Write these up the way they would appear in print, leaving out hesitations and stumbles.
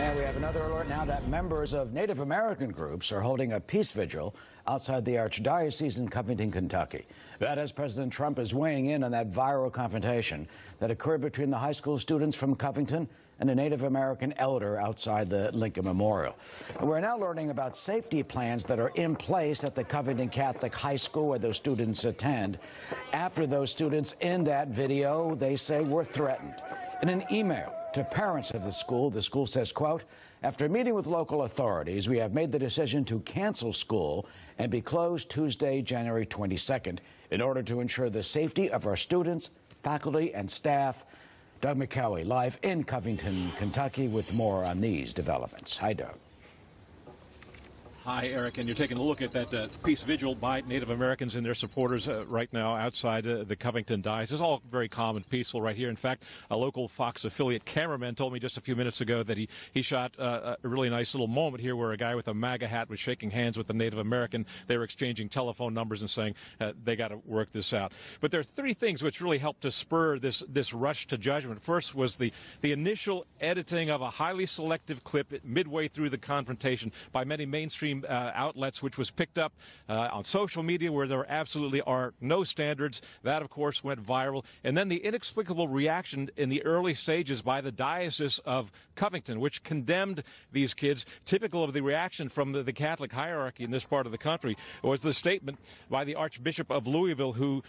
And we have another alert now that members of Native American groups are holding a peace vigil outside the Archdiocese in Covington, Kentucky. That as President Trump is weighing in on that viral confrontation that occurred between the high school students from Covington and a Native American elder outside the Lincoln Memorial. And we're now learning about safety plans that are in place at the Covington Catholic High School where those students attend. After those students in that video, they say, were threatened. In an email to parents of the school says, quote, after meeting with local authorities, we have made the decision to cancel school and be closed Tuesday, January 22nd, in order to ensure the safety of our students, faculty, and staff. Doug McCowie, live in Covington, Kentucky, with more on these developments. Hi, Doug. Hi, Eric, and you're taking a look at that peace vigil by Native Americans and their supporters right now outside the Covington diocese. It's all very calm and peaceful right here. In fact, a local Fox affiliate cameraman told me just a few minutes ago that he shot a really nice little moment here where a guy with a MAGA hat was shaking hands with a Native American. They were exchanging telephone numbers and saying they got to work this out. But there are three things which really helped to spur this rush to judgment. First was the initial editing of a highly selective clip midway through the confrontation by many mainstream outlets, which was picked up on social media where there absolutely are no standards. That, of course, went viral. And then the inexplicable reaction in the early stages by the Diocese of Covington, which condemned these kids. Typical of the reaction from the Catholic hierarchy in this part of the country was the statement by the Archbishop of Louisville, who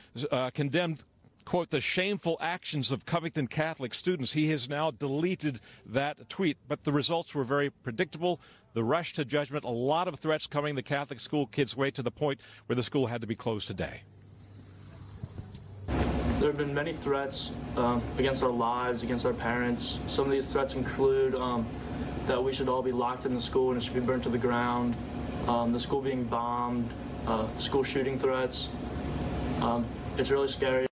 condemned, quote, the shameful actions of Covington Catholic students. He has now deleted that tweet, but the results were very predictable. The rush to judgment, a lot of threats coming the Catholic school kids' way to the point where the school had to be closed today. There have been many threats against our lives, against our parents. Some of these threats include that we should all be locked in the school and it should be burnt to the ground, the school being bombed, school shooting threats. It's really scary.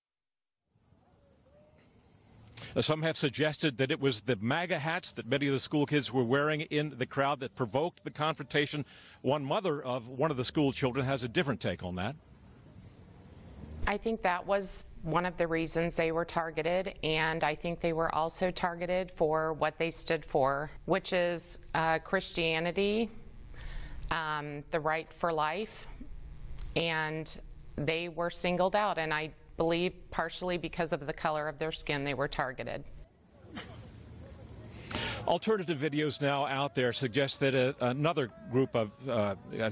Some have suggested that it was the MAGA hats that many of the school kids were wearing in the crowd that provoked the confrontation. One mother of one of the school children has a different take on that. I think that was one of the reasons they were targeted, and I think they were also targeted for what they stood for, which is Christianity, the right for life, and they were singled out, and I believe partially because of the color of their skin they were targeted. Alternative videos now out there suggest that another group of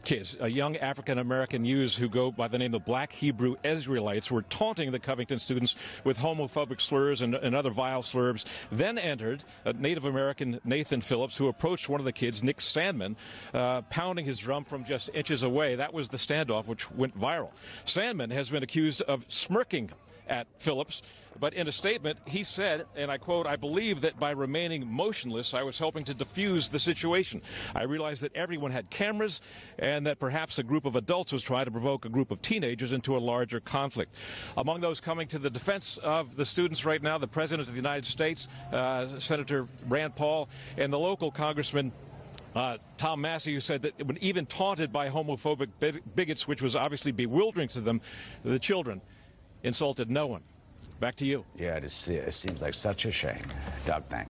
kids, young African-American youths who go by the name of Black Hebrew Israelites, were taunting the Covington students with homophobic slurs and other vile slurs. Then entered Native American Nathan Phillips, who approached one of the kids, Nick Sandman, pounding his drum from just inches away. That was the standoff, which went viral. Sandman has been accused of smirking at Phillips, but in a statement he said, and I quote, "I believe that by remaining motionless I was helping to defuse the situation. I realized that everyone had cameras and that perhaps a group of adults was trying to provoke a group of teenagers into a larger conflict." Among those coming to the defense of the students right now, the President of the United States, Senator Rand Paul, and the local Congressman Tom Massey, who said that when even taunted by homophobic bigots, which was obviously bewildering to them, the children insulted no one. Back to you. Yeah, it seems like such a shame. Doug, thanks.